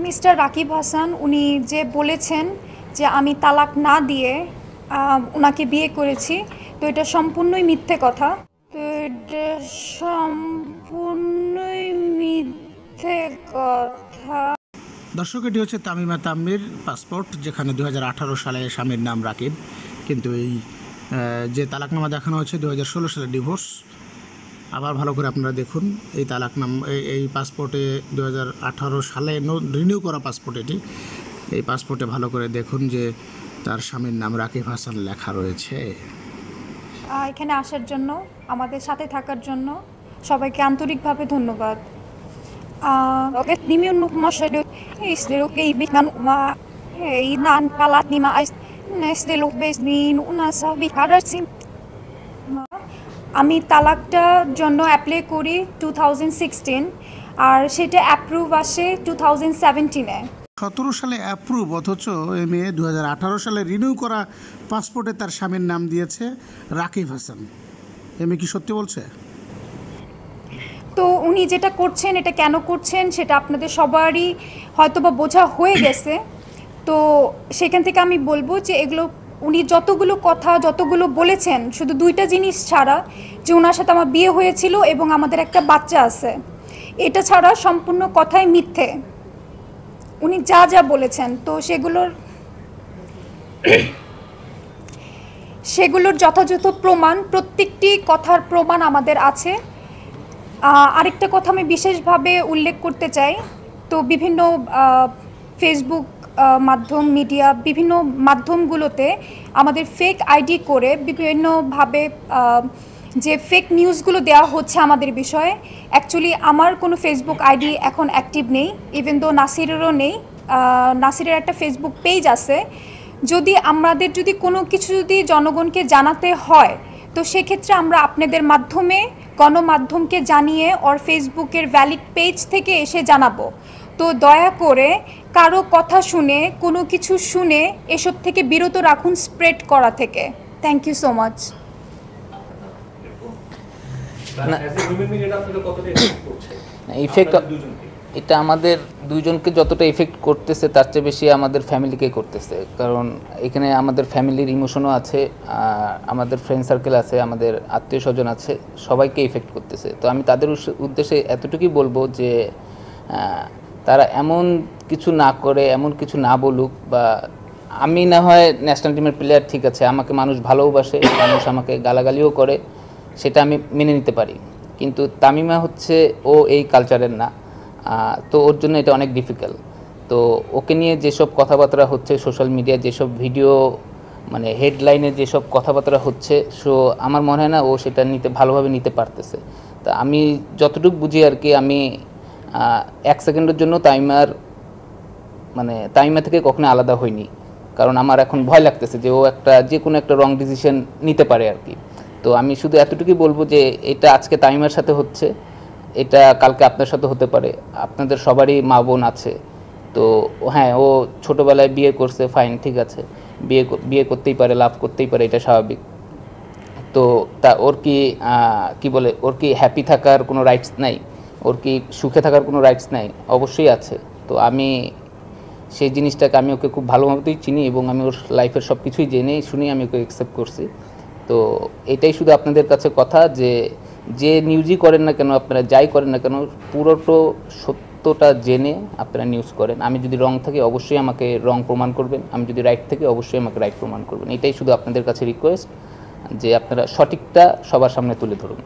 Mister Rakib Hasan উনি যে বলেছেন যে আমি তালাক না দিয়ে ওনাকে বিয়ে করেছি, তো এটা সম্পূর্ণই মিথ্যে কথা। তো এটা সম্পূর্ণই মিথ্যে কথা। দর্শক, এটি হচ্ছে তামিমা তাম্মির পাসপোর্ট, যেখানে 2018 সালে স্বামীর নাম রাকিব, কিন্তু এই যে তালাকনামা দেখানো হচ্ছে 2016 সালে ডিভোর্স। আবার ভালো করে আপনারা দেখুন, এই তালাকনামা এই পাসপোর্টে 2018 সালে রিনিউ করা পাসপোর্ট এটি। এই পাসপোর্টে ভালো করে দেখুন যে তার স্বামীর নাম রাকিব হাসান লেখা রয়েছে। এখানে আসার জন্য, আমাদের সাথে থাকার জন্য সবাইকে আন্তরিকভাবে ধন্যবাদ। আমি তালাকটার জন্য অ্যাপ্লাই করি 2016, আর সেটা অ্যাপ্রুভ আসে 2017-এ। 17 সালে অ্যাপ্রুভ, অথচ এ মেয়ে 2018 সালে রিনিউ করা পাসপোর্টে তার স্বামীর নাম দিয়েছে রাকিব হাসান। এ মেয়ে কি সত্যি বলছে? তো উনি যেটা করছেন, এটা কেন করছেন সেটা আপনাদের সবারই হয়তোবা বোঝা হয়ে গেছে। তো সেখান থেকে আমি বলবো যে এগুলো উনি যতগুলো কথা যতগুলো বলেছেন, শুধু দুইটা জিনিস ছাড়া, যে ওনার সাথে আমার বিয়ে হয়েছিল এবং আমাদের একটা বাচ্চা আছে, এটা ছাড়া সম্পূর্ণ কথাই মিথ্যে। উনি যা যা বলেছেন, তো সেগুলোর যথাযথ প্রমাণ, প্রত্যেকটি কথার প্রমাণ আমাদের আছে। আরেকটা কথা আমি বিশেষভাবে উল্লেখ করতে চাই, তো বিভিন্ন ফেসবুক মাধ্যম, মিডিয়া, বিভিন্ন মাধ্যমগুলোতে আমাদের ফেক আইডি করে বিভিন্নভাবে যে ফেক নিউজগুলো দেওয়া হচ্ছে আমাদের বিষয়ে। অ্যাকচুয়ালি আমার কোনো ফেসবুক আইডি এখন অ্যাক্টিভ নেই, ইভেন দো নাসিরেরও নেই। নাসিরের একটা ফেসবুক পেজ আছে। আমাদের যদি কোনো কিছু জনগণকে জানাতে হয়, তো সেক্ষেত্রে আমরা আপনাদের মাধ্যমে, গণমাধ্যমকে জানিয়ে ওর ফেসবুকের ভ্যালিড পেজ থেকে এসে জানাবো। তো দয়া করে কারো কথা শুনে, কোনো কিছু শুনে এসব থেকে বিরত রাখুন, স্প্রেড করা থেকে। Thank you so much. এটা আমাদের দুইজনকে যতটা ইফেক্ট করতেছে তার চেয়ে বেশি আমাদের ফ্যামিলিকে করতেছে, কারণ এখানে আমাদের ফ্যামিলির ইমোশনও আছে, আমাদের ফ্রেন্ড সার্কেল আছে, আমাদের আত্মীয় স্বজন আছে, সবাইকে ইফেক্ট করতেছে। তো আমি তাদের উদ্দেশ্যে এতটুকুই বলবো যে তারা এমন কিছু না করে, এমন কিছু না বলুক। বা আমি না হয় ন্যাশনাল টিমের প্লেয়ার, ঠিক আছে, আমাকে মানুষ ভালোবাসে, মানুষ আমাকে গালাগালিও করে, সেটা আমি মেনে নিতে পারি, কিন্তু তামিমা হচ্ছে ও এই কালচারের না। তো ওর জন্য এটা অনেক ডিফিকাল্ট। তো ওকে নিয়ে যেসব কথাবার্তা হচ্ছে সোশ্যাল মিডিয়ায়, যেসব ভিডিও মানে হেডলাইনে যেসব কথাবার্তা হচ্ছে, সো আমার মনে হয় না ও সেটা ভালোভাবে নিতে পারতেছে। তা আমি যতটুকু বুঝি আর কি, আমি 1 সেকেন্ডের জন্য তামিমা থেকে কখনো আলাদা হয়নি, কারণ আমার এখন ভয় লাগতেছে যে ও যে কোনো একটা রং ডিসিশন নিতে পারে আর কি। তো আমি শুধু এতটুকুই বলবো যে এটা আজকে তামিমার সাথে হচ্ছে, এটা কালকে আপনার সাথে হতে পারে। আপনাদের সবারই মা বোন আছে। তো হ্যাঁ, ও ছোটোবেলায় বিয়ে করছে, ফাইন, ঠিক আছে, বিয়ে করতেই পারে, লাভ করতেই পারে, এটা স্বাভাবিক। তো ওর ওর কি হ্যাপি থাকার কোনো রাইটস নাই? ওর কি সুখে থাকার কোনো রাইটস নাই? অবশ্যই আছে। তো আমি সেই জিনিসটাকে আমি ওকে খুব ভালোভাবেই চিনি এবং আমি ওর লাইফের সব কিছুই জেনে শুনে আমি ওকে অ্যাকসেপ্ট করছি। তো এটাই শুধু আপনাদের কাছে কথা, যে নিউজই করেন না কেন, আপনারা যাই করেন না কেন, পুরোটা সত্যটা জেনে আপনারা নিউজ করেন। আমি যদি রং থাকি অবশ্যই আমাকে রং প্রমাণ করবেন, আমি যদি রাইট থাকি অবশ্যই আমাকে রাইট প্রমাণ করবেন। এটাই শুধু আপনাদের কাছে রিকোয়েস্ট, যে আপনারা সঠিকটা সবার সামনে তুলে ধরুন।